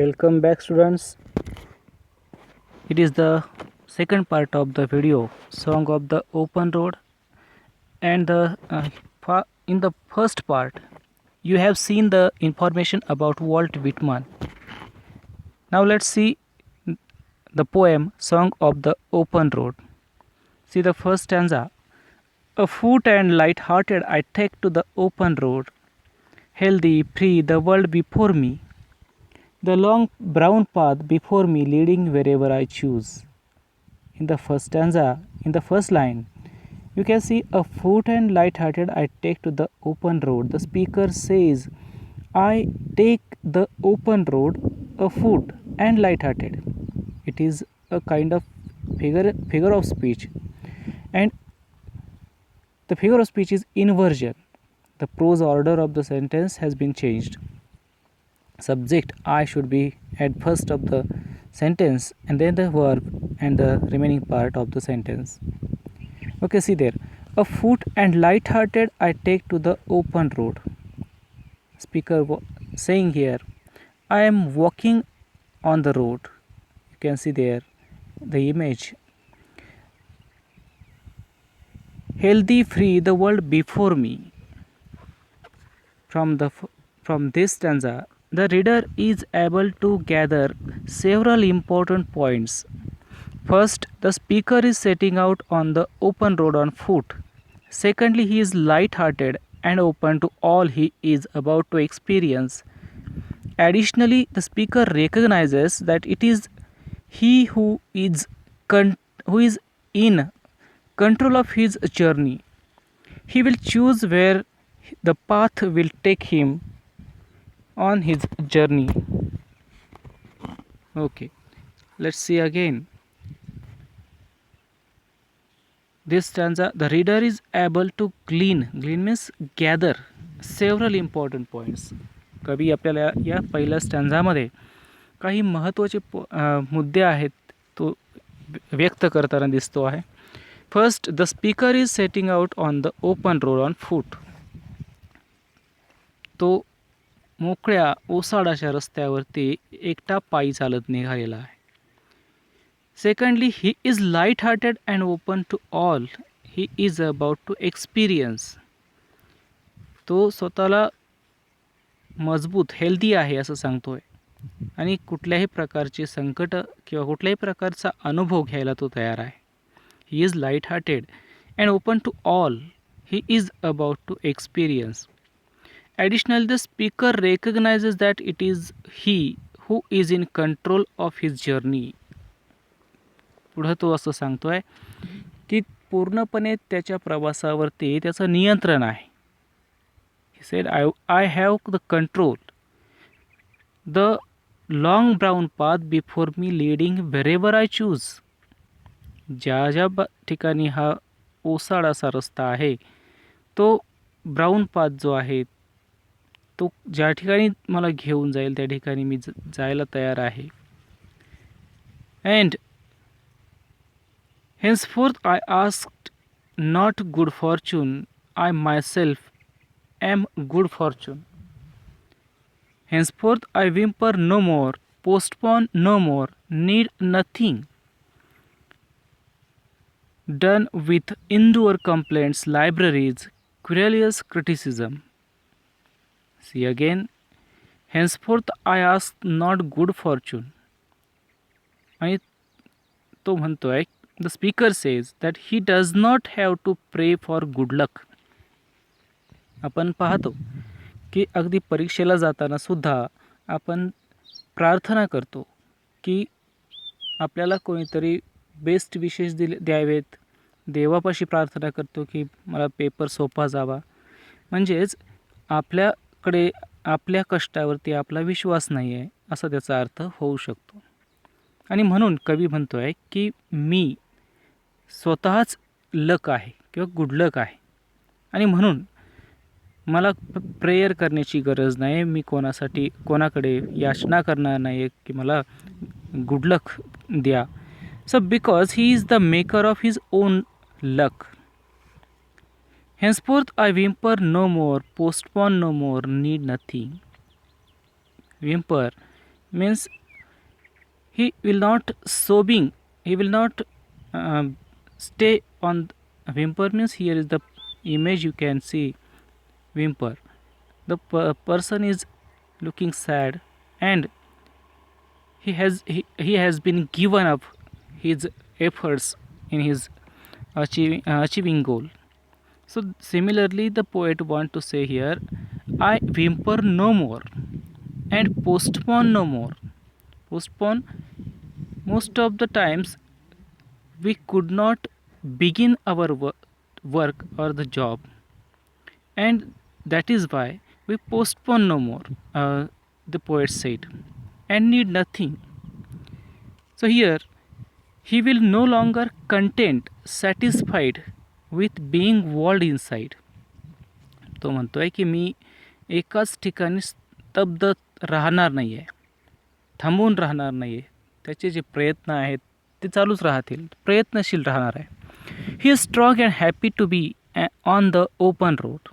Welcome back, students. It is the second part of the video, Song of the Open Road. And in the first part, you have seen the information about Walt Whitman. Now let's see the poem Song of the Open Road. See the first stanza. Afoot and light-hearted I take to the open road. Healthy, free, the world before me. The long brown path before me leading wherever I choose. In the first stanza, in the first line, you can see afoot and light-hearted I take to the open road. The speaker says, I take the open road afoot and light-hearted. It is a kind of figure of speech, and the figure of speech is inversion. The prose order of the sentence has been changed. Subject I should be at first of the sentence, and then the verb and the remaining part of the sentence. Okay, see there. Afoot and light-hearted I take to the open road. Speaker saying here, I am walking on the road. You can see there the image. Healthy, free, the world before me. From this stanza, the reader is able to gather several important points. First, the speaker is setting out on the open road on foot. Secondly, he is light-hearted and open to all he is about to experience. Additionally, the speaker recognizes that it is he who is in control of his journey. He will choose where the path will take him on his journey. Okay, let's see again. This stanza, the reader is able to glean means gather several important points. कवी आपल्याला या पहिल्या स्टँझामध्ये काही महत्त्वाचे मुद्दे आहेत तो व्यक्त करताना दिसतो आहे. First, the speaker is setting out on the open road on foot. तो मोकळ्या ओसाडाच्या रस्त्यावरती एकटा पायी चालत निघालेला आहे. Secondly, he is light hearted and open to all he is about to experience. तो स्वतःला मजबूत हेल्दी आहे असं सांगतोय आणि कुठल्याही प्रकारचे संकट किंवा कुठल्याही प्रकारचा अनुभव घ्यायला तो तयार आहे. He is light hearted and open to all he is about to experience. Additionally, the speaker recognizes that it is he who is in control of his journey. पुढं तो असं सांगतोय की पूर्णपणे त्याच्या प्रवासावरती त्याचं नियंत्रण आहे. He said, I have the control. The long brown path before me leading wherever I choose. ज्या ठिकाणी हा ओसाडाचा रस्ता आहे तो ब्राऊन पाथ जो आहे तो ज्या ठिकाणी मला घेऊन जाईल त्या ठिकाणी मी जायला तयार आहे. And henceforth I asked not good fortune, I myself am good fortune. Henceforth I whimper no more, postpone no more, need nothing. Done with endure complaints, libraries, querulous criticism. See again, henceforth I ask not good fortune. आणि तो म्हणतोय, the speaker says that he does not have to pray for good luck. आपण पाहतो की अगदी परीक्षेला जाताना सुद्धा आपण प्रार्थना करतो की आपल्याला कोणीतरी बेस्ट विशेष द्यावेत. देवापाशी प्रार्थना करतो की मला पेपर सोपा जावा. म्हणजेच आपल्याकडे आपल्या कष्टावरती आपला विश्वास नाही आहे असा त्याचा अर्थ होऊ शकतो. आणि म्हणून कवी म्हणतोय की मी स्वतःच लक आहे किंवा गुड लक आहे आणि म्हणून मला प्रेयर करण्याची गरज नाही. मी कोणाकडे याचना करणार नाही की मला गुड लक द्या. So because he is the maker of his own luck. Henceforth I whimper no more, postpone no more, need nothing. Whimper means he will not sobbing, he will not stay on. Whimper means here is the image you can see. Whimper, the person is looking sad, and he has been given up his efforts in his achieving goal. So similarly the poet want to say here, I whimper no more and postpone no more. Postpone, most of the times we could not begin our work or the job, and that is why we postpone no more, the poet said, and need nothing. So here he will no longer content satisfied with being walled inside. तो म्हणतोय की मी एकाच ठिकाणी स्तब्ध राहणार नाही आहे, थांबून राहणार नाही आहे. त्याचे जे प्रयत्न आहेत ते चालूच राहतील, प्रयत्नशील राहणार आहे. He is strong and happy to be on the open road.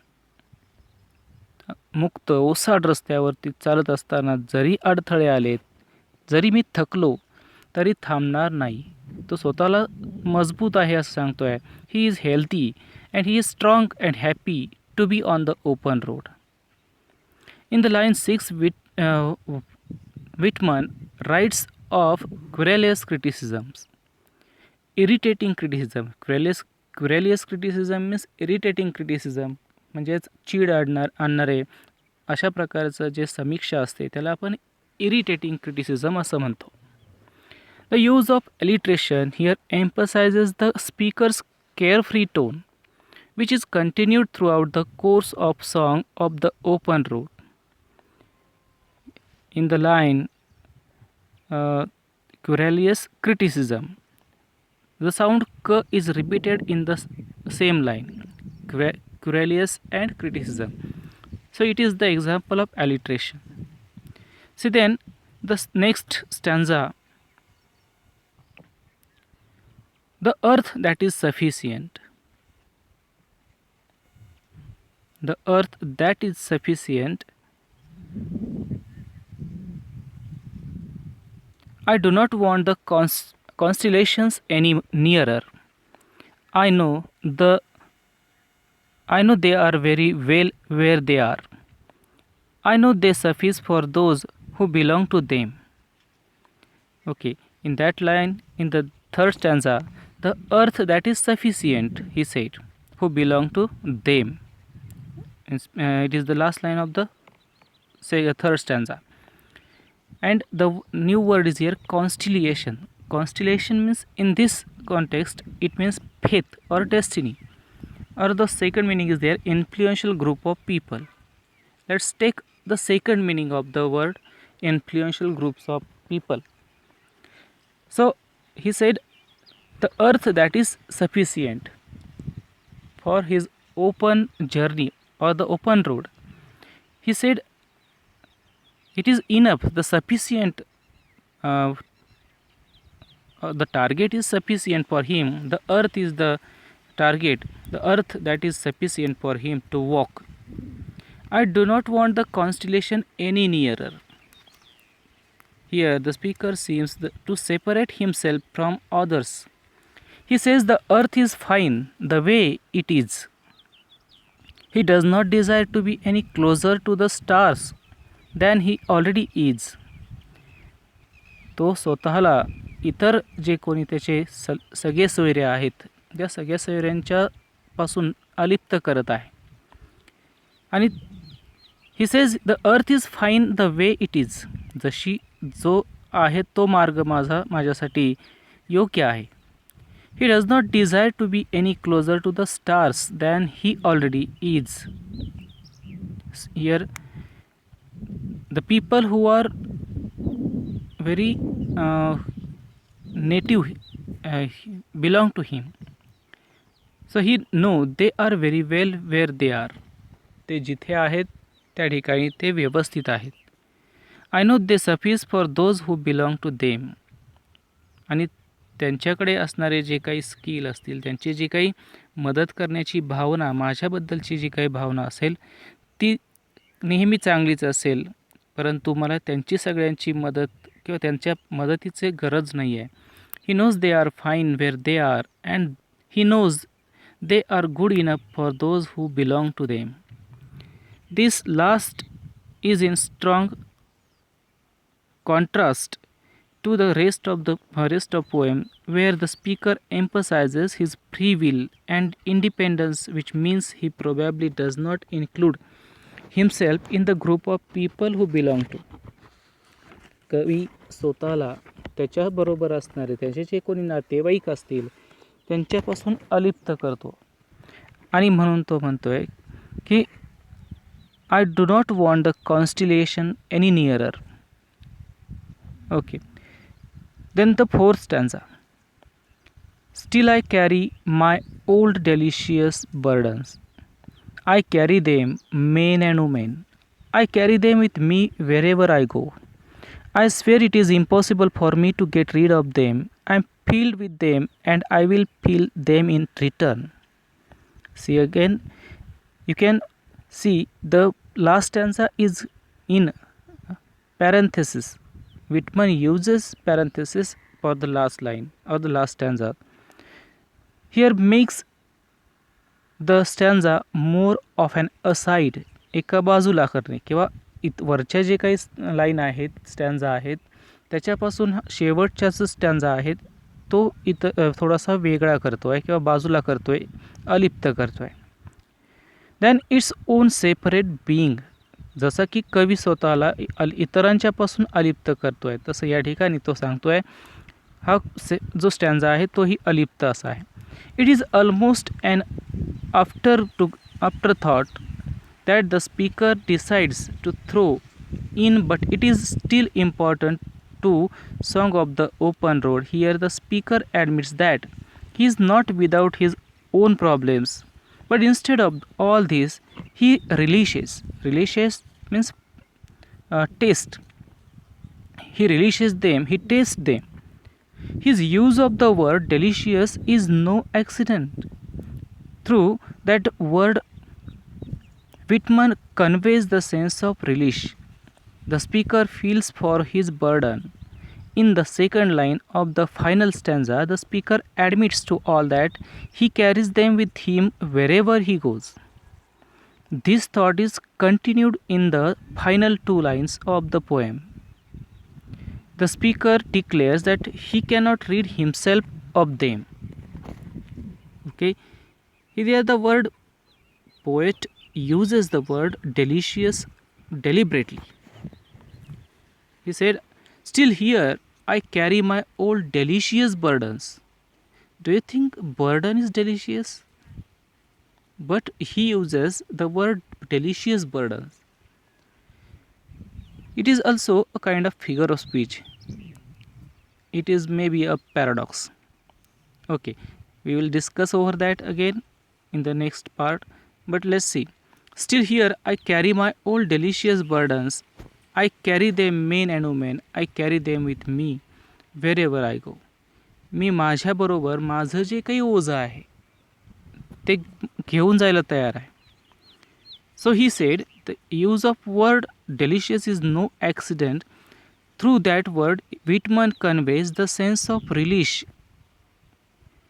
मुक्त ओसाड रस्त्यावरती चालत असताना जरी अडथळे आलेत, जरी मी थकलो तरी थांबणार नाही. तो स्वतःला मजबूत आहे असं सांगतोय. He is healthy and he is strong and happy to be on the open road. In the line 6, Whitman writes of querulous criticisms. Irritating criticism. Querulous criticism means irritating criticism. म्हणजेच चीड आणणारे अशा प्रकारचं जे समीक्षा असते त्याला आपण इरिटेटिंग क्रिटिसिझम असं म्हणतो. The use of alliteration here emphasizes the speaker's carefree tone, which is continued throughout the course of song of the open road. In the line querulous criticism, the sound k is repeated in the same line, querulous and criticism. So it is the example of alliteration. See then the next stanza, the earth that is sufficient. The earth that is sufficient. I do not want the constellations any nearer. I know they are very well where they are. I know they suffice for those who belong to them. Okay, in that line, in the third stanza, the earth that is sufficient, he said, who belong to them. It is the last line of the third stanza. And the new word is here, constellation. Constellation means, in this context, it means faith or destiny. Or the second meaning is there, influential group of people. Let's take the second meaning of the word, influential groups of people. So he said, the earth that is sufficient for his open journey or the open road. He said, it is enough, the sufficient, the target is sufficient for him. The earth is the target, the earth that is sufficient for him to walk. I do not want the constellation any nearer. Here the speaker seems to separate himself from others. He says the earth is fine the way it is. He does not desire to be any closer to the stars than he already is. तो स्वतःला इतर जे कोणी त्याचे सगळे सोयरे आहेत त्या सगळ्या सोयऱ्यांच्या पासून अलिप्त करत आहे. आणि he says the earth is fine the way it is. जशी जो आहे तो मार्ग माझ्यासाठी योग्य आहे. He does not desire to be any closer to the stars than he already is. Here the people who are very native belong to him. So he know they are very well where they are. ते जिथे आहेत त्या ठिकाणी ते व्यवस्थित आहेत. I know they suffice for those who belong to them. आणि त्यांच्याकडे असणारे जे काही स्किल असतील, त्यांची जी काही मदत करण्याची भावना, माझ्याबद्दलची जी काही भावना असेल ती नेहमी चांगलीच असेल. परंतु मला त्यांची सगळ्यांची मदत किंवा त्यांच्या मदतीचे गरज नाही आहे. He knows they are fine where they are and he knows they are good enough for those who belong to them. This last is in strong contrast to the rest of poem, where the speaker emphasizes his free will and independence, which means he probably does not include himself in the group of people who belong to. कवी स्वतःला त्याच्याबरोबर असणारे त्याचे जे कोणी नातेवाईक असतील त्यांच्यापासून अलिप्त करतो आणि म्हणून तो म्हणतोय की I do not want the constellation any nearer. Okay, then the fourth stanza. Still I carry my old delicious burdens. I carry them men and women. I carry them with me wherever I go. I swear it is impossible for me to get rid of them. I am filled with them and I will fill them in return. See again, you can see the last stanza is in parenthesis. Whitman uses parenthesis for the last line or the last stanza. Here makes the stanza more of an aside. एका बाजूला करणे किंवा वरच्या जे काही line आहेत स्टॅन्झा आहेत त्याच्यापासून शेवटच्याच स्टॅन्झा आहेत तो इथं थोडासा वेगळा करतो आहे किंवा बाजूला करतो आहे, अलिप्त करतो आहे. Than its own separate being. जसं की कवी स्वतःला इतरांच्यापासून अलिप्त करतो आहे तसं या ठिकाणी तो सांगतो आहे हा जो स्टॅन्झा आहे तोही अलिप्त असा आहे. It is almost an afterthought that the speaker decides to throw in, but it is still important to Song of the Open Road. Here the speaker admits that he is not without his own problems, but instead of all this he relishes means taste. He relishes them, he tastes them. His use of the word delicious is no accident. Through that word Whitman conveys the sense of relish. The speaker feels for his burden. In the second line of the final stanza, the speaker admits to all that he carries them with him wherever he goes. This thought is continued in the final two lines of the poem. The speaker declares that he cannot rid himself of them. Okay, here the word poet uses the word delicious deliberately. He said, still here I carry my old delicious burdens. Do you think burden is delicious? But he uses the word delicious burdens. It is also a kind of figure of speech. It is maybe a paradox. Okay, we will discuss over that again in the next part, but let's see. Still here I carry my old delicious burdens. I carry them men and women. I carry them with me wherever I go. मी माझ्याबरोबर माझं जे काही ओझं आहे ते घेऊन जायला तयार आहे. So he said the use of word delicious is no accident. Through that word Whitman conveys the sense of relish.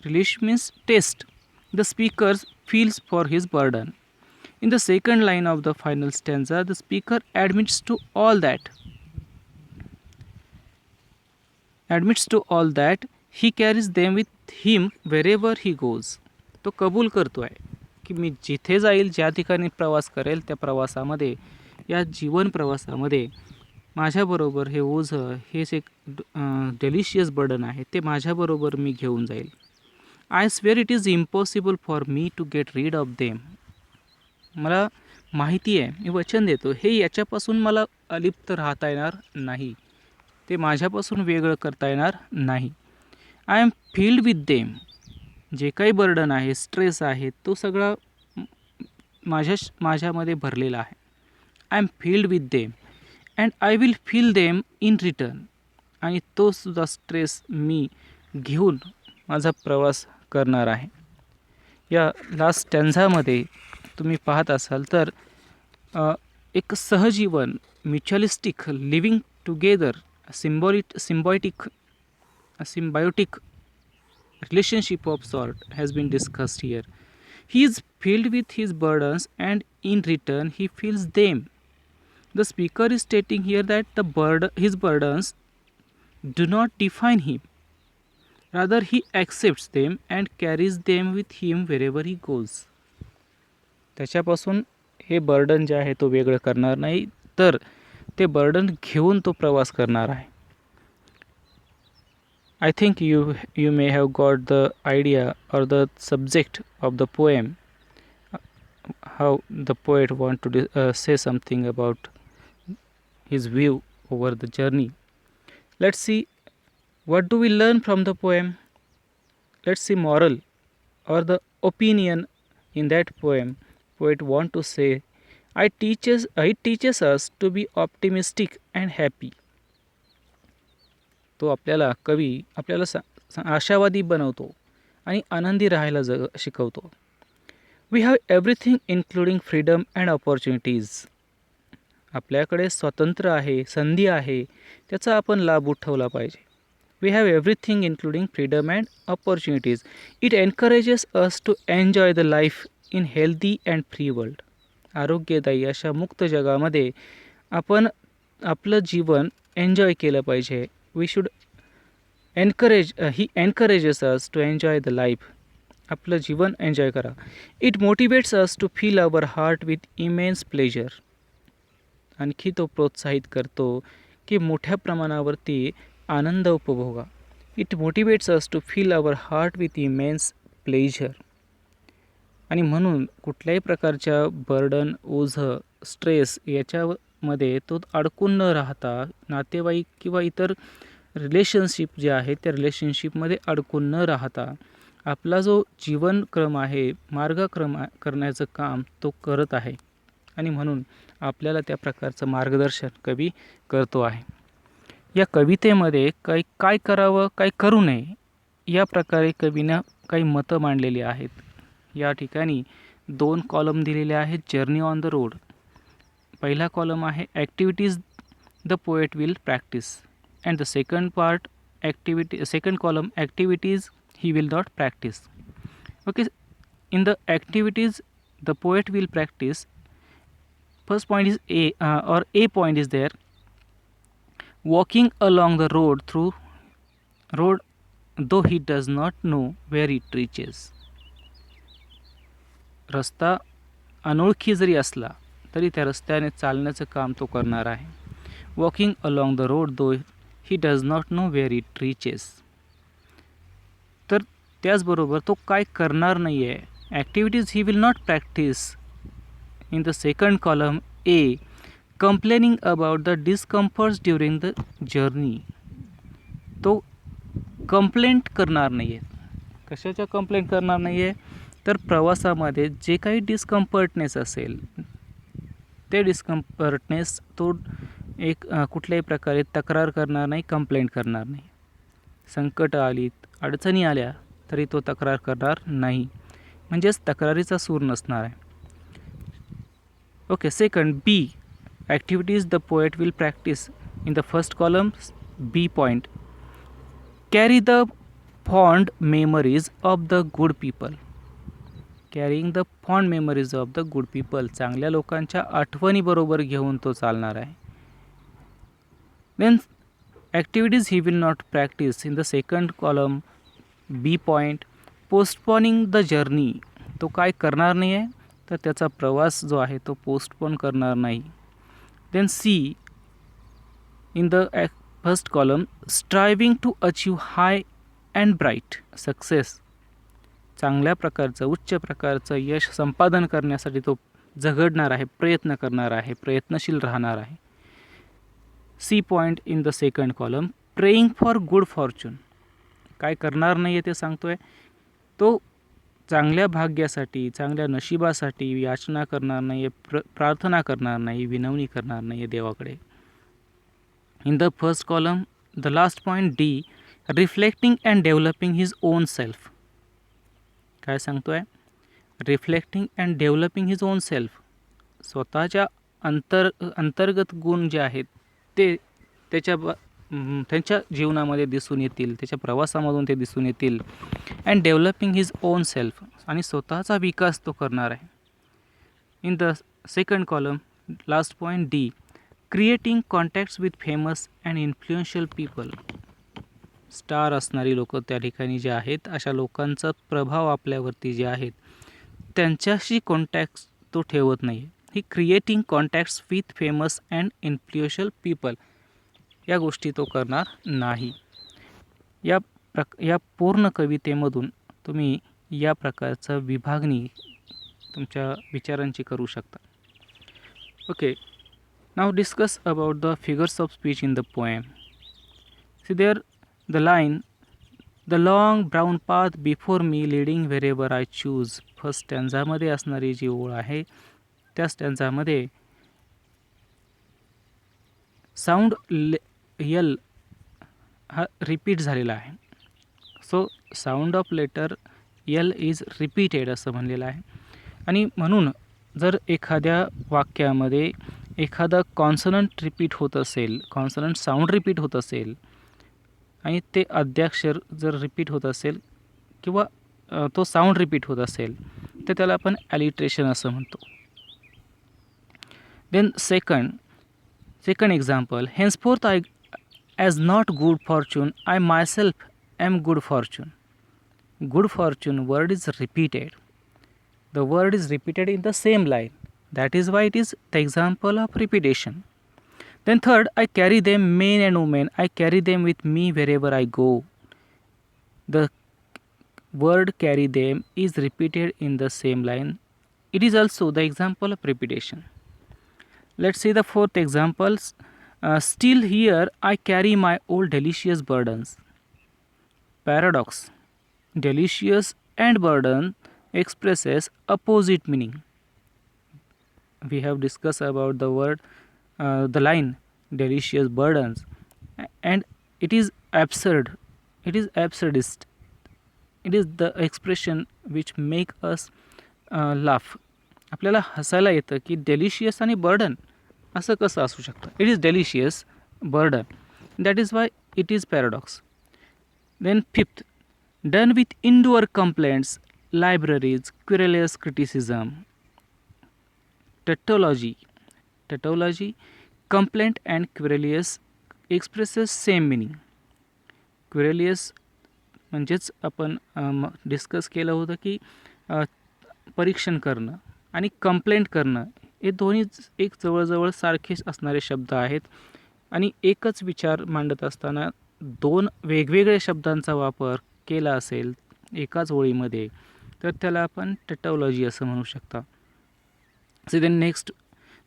Relish means taste. The speaker feels for his burden. In the second line of the final stanza, the speaker admits to all that he carries them with him wherever he goes. तो कबूल करतो आहे की मी जिथे जाईल ज्या ठिकाणी प्रवास करेल त्या प्रवासामध्ये या जीवन प्रवासामध्ये माझ्याबरोबर हे ओझं हे जे डेलिशियस बर्डन आहे ते माझ्याबरोबर मी घेऊन जाईल. I swear it is impossible for me to get rid of them. मला माहिती आहे, मी वचन देतो हे याच्यापासून मला अलिप्त राहता येणार नाही, ते माझ्यापासून वेगळं करता येणार नाही. आय एम फिल्ड विथ देम. जे काही बर्डन आहे स्ट्रेस आहे तो सगळा माझ्यामध्ये भरलेला आहे. I am filled with them and I will fill them in return. आणि तो सुद्धा स्ट्रेस मी घेऊन माझा प्रवास करणार आहे. या लास्ट स्टॅन्झामध्ये तुम्ही पाहत असाल तर एक सहजीवन, mutualistic, living together, symbiotic relationship of sort has been discussed here. He is filled with his burdens and in return he feels them. The speaker is stating here that his burdens do not define him. Rather, he accepts them and carries them with him wherever he goes. त्याच्यापासून हे burden जे आहे तो वेगळं करणार नाही, तर ते burden घेऊन तो प्रवास करणार आहे. I think you may have got the idea or the subject of the poem, how the poet want to say something about his view over the journey. Let's see what do we learn from the poem. Let's see moral or the opinion in that poem. Poet want to say, it teaches us to be optimistic and happy. तो कवी आपल्याला आशावादी बनवतो आणि आनंदी राहायला शिकवतो. We have everything including freedom and opportunities. आपल्याकडे स्वातंत्र्य आहे, संधी आहे, त्याचा आपण लाभ उठवला पाहिजे. We have everything including freedom and opportunities. It encourages us to enjoy the life in healthy and free world. आरोग्यदायी अशा मुक्त जगामध्ये आपण आपलं जीवन एन्जॉय केलं पाहिजे. We should encourage, he encourages us to enjoy the life. आपलं जीवन एन्जॉय करा. It motivates us to fill our heart with immense pleasure. आणखी तो प्रोत्साहित करतो की मोठ्या प्रमाणावरती आनंद उपभोगा. It motivates us to fill our heart with immense pleasure. आणि म्हणून कुठल्याही प्रकारच्या बर्डन, ओझं, स्ट्रेस याच्यामध्ये तो अडकून न राहता नातेवाईक किंवा इतर रिलेशनशिप जे आहे त्या रिलेशनशिपमध्ये अडकून न राहता आपला जो जीवनक्रम आहे, मार्गक्रम करण्याचं काम तो करत आहे. आणि म्हणून आपल्याला त्या प्रकारचं मार्गदर्शन कवी करतो आहे. या कवितेमध्ये काय करावं, काय करू नये या प्रकारे कवीनं काही मतं मांडलेली आहेत. या ठिकाणी 2 कॉलम दिलेले आहेत. Journey on the road. पहिला कॉलम आहे activities the poet will practice, and the second column activities he will not practice. Okay, in the activities the poet will practice, first point is A point is there, walking along the road though he does not know where it reaches. रस्ता अनोळखी जरी असला तरी त्या रस्त्याने चालण्याचं काम तो करणार आहे. वॉकिंग अलॉंग द रोड दो ही does not know where it reaches. तर त्याचबरोबर तो काय करणार नाही आहे. Activities he will not practice. In the second column A, complaining about the discomforts during the journey. तो कंप्लेंट करणार नाही आहे. कशाच्या कंप्लेंट करणार नाही आहे, तर प्रवासामध्ये जे काही डिस्कम्फर्टनेस असेल ते डिस्कम्फर्टनेस तो कुठल्याही प्रकारे तक्रार करणार नाही, कंप्लेंट करणार नाही. संकट आलीत, अडचणी आल्या तरी तो तक्रार करणार नाही, म्हणजेच तक्रारीचा सूर नसणार आहे. Okay, second B, activities the poet will practise. In the first column B point, carry the fond memories of the good people. Carrying the fond memories of the good people. चांगल्या लोकांच्या आठवणीबरोबर घेऊन तो चालणार आहे. Then activities he will not practice. In the second column B point, postponing the journey. तो काय करणार नाही आहे, तर त्याचा प्रवास जो आहे तो पोस्टपोन करणार नाही. Then C, in the first column, striving to achieve high and bright success. चांगल्या प्रकारचं, उच्च प्रकारचं यश संपादन करण्यासाठी तो झगडणार आहे, प्रयत्न करणार आहे, प्रयत्नशील राहणार आहे. C point in the second column, praying for good fortune. काय करणार नाही आहे ते सांगतो आहे. तो चांगल्या भाग्यासाठी, चांगल्या नशिबासाठी याचना करणार नाही आहे, प्रार्थना करणार नाही, विनवणी करणार नाही आहे देवाकडे. इन the first column the last point D, reflecting and developing his own self. काय सांगतो आहे, reflecting and developing his own self. स्वतःच्या अंतर्गत गुण जे आहेत ते त्यांच्या जीवनामध्ये दिसून येतील, त्याच्या प्रवासामधून ते दिसून येतील. And developing his own self, आणि स्वतःचा विकास तो करणार आहे. इन the second column, last point D, creating contacts with famous and influential people. Star असणारी लोक त्या ठिकाणी जे आहेत, अशा लोकांचा प्रभाव आपल्यावरती जे आहेत त्यांच्याशी कॉन्टॅक्ट्स तो ठेवत नाही. He creating contacts with famous and influential people या गोष्टी तो करणार नाही. या पूर्ण कवितेमधून तुम्ही या प्रकारचं विभागणी तुमच्या विचारांची करू शकता. Okay, now discuss about the figures of speech in the poem. See there the line, the long brown path before me leading wherever I choose. First स्टॅन्झामध्ये असणारी जी ओळ आहे त्या स्टॅन्झामध्ये साऊंड यल हा रिपीट झालेला आहे. So sound of letter L is repeated असं म्हणलेलं आहे. आणि म्हणून जर एखाद्या वाक्यामध्ये एखादा कॉन्सनंट रिपीट होत असेल, कॉन्सनंट साऊंड रिपीट होत असेल आणि ते आद्याक्षर जर रिपीट होत असेल किंवा तो साऊंड रिपीट होत असेल तर त्याला आपण ॲलिट्रेशन असं म्हणतो. Then second example, henceforth I ask not good fortune I myself am good fortune. Good fortune word is repeated. The word is repeated in the same line. That is why it is the example of repetition. Then third, I carry them, men and women. I carry them with me wherever I go. The word carry them is repeated in the same line. It is also the example of repetition. Let's see the fourth examples. Still here I carry my old delicious burdens. Paradox. Delicious and burden expresses opposite meaning. We have discussed about the word, the line delicious burdens, and it is absurd. It is absurdist. It is the expression which make us laugh. आपल्याला हसायला येतं की delicious आणि burden असं कसं असू शकतं. It is delicious burden, that is why it is paradox. Then fifth, done with indoor complaints, libraries, querulous criticism. Tautology, complaint and querulous expresses same meaning. Querulous म्हणजेच आपण डिस्कस केलं होतं की परीक्षण करणं आणि कंप्लेंट करणं हे दोन्ही एक जवळजवळ सारखेच असणारे शब्द आहेत. आणि एकच विचार मांडत असताना दोन वेगवेगळ्या शब्दांचा वापर केला असेल एकाच ओळीमध्ये तर त्याला आपण टेटॉलॉजी असं म्हणू शकता. So then next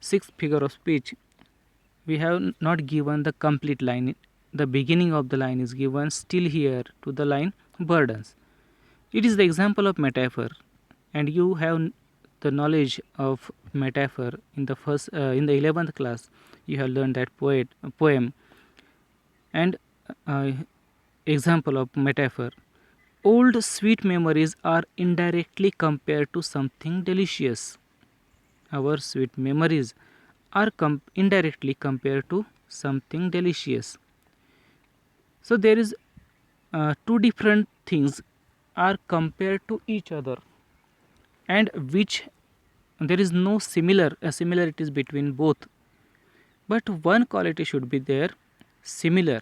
sixth figure of speech, we have not given the complete line. The beginning of the line is given still here to the line burdens. It is the example of metaphor and you have the knowledge of metaphor in the 11th class. You have learned that poem and example of metaphor. Old sweet memories are indirectly compared to something delicious. Our sweet memories are indirectly compared to something delicious. So there is two different things are compared to each other, and which there is no similarities between both, but one quality should be there, similar.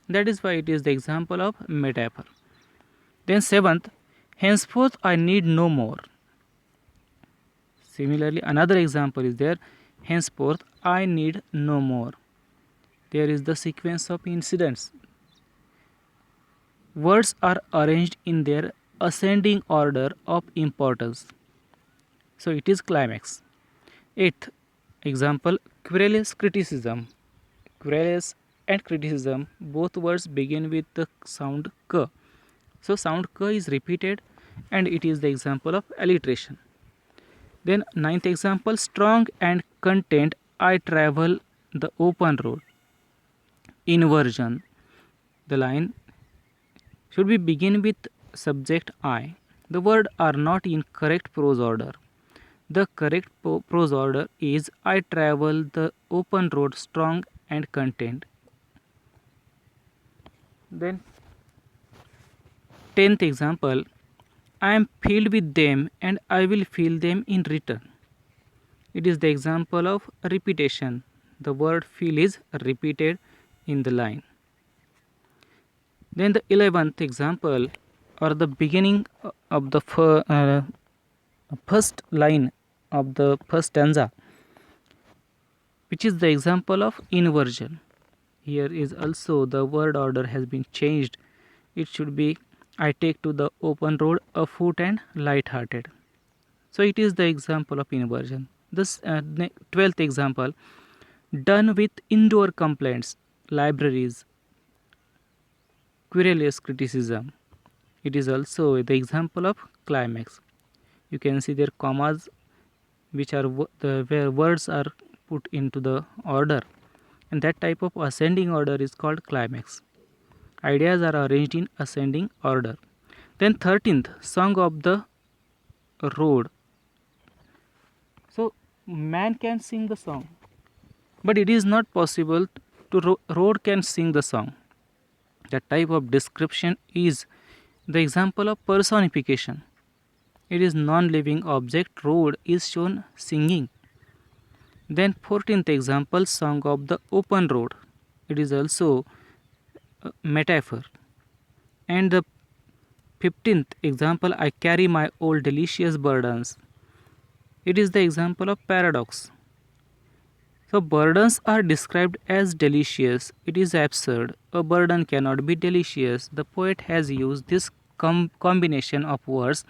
That is why it is the example of metaphor. Then seventh, henceforth I need no more. Similarly, another example is there, henceforth I need no more. There is the sequence of incidents. Words are arranged in their ascending order of importance. So it is climax. Eighth example, querulous criticism. Querulous and criticism, both words begin with the sound k. So sound k is repeated and it is the example of alliteration. Then ninth example, strong and content I travel the open road. Inversion. The line should be begin with subject I. The words are not in correct prose order. The correct prose order is I travel the open road strong and content. Then 10th example, I am filled with them and I will fill them in return. It is the example of repetition. The word fill is repeated in the line. Then the 11th example, or the beginning of the first line of the first stanza, which is the example of inversion. Here is also the word order has been changed. It should be I take to the open road afoot and light-hearted. So it is the example of inversion. This 12th example, done with indoor complaints, libraries, querulous criticism. It is also the example of climax. You can see there commas which are where words are put into the order, and that type of ascending order is called climax. Ideas are arranged in ascending order. Then 13th, song of the road. So man can sing the song, but it is not possible to road can sing the song. That type of description is the example of personification. It is non-living object road is shown singing. Then 14th example, song of the open road. It is also a metaphor. And the 15th example, I carry my old delicious burdens. It is the example of paradox. So burdens are described as delicious. It is absurd. A burden cannot be delicious. The poet has used this combination of words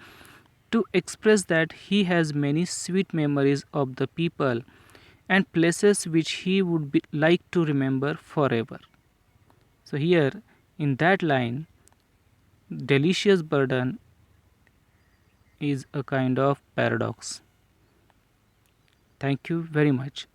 to express that he has many sweet memories of the people and places which he would like to remember forever. So here in that line, delicious burden is a kind of paradox. Thank you very much.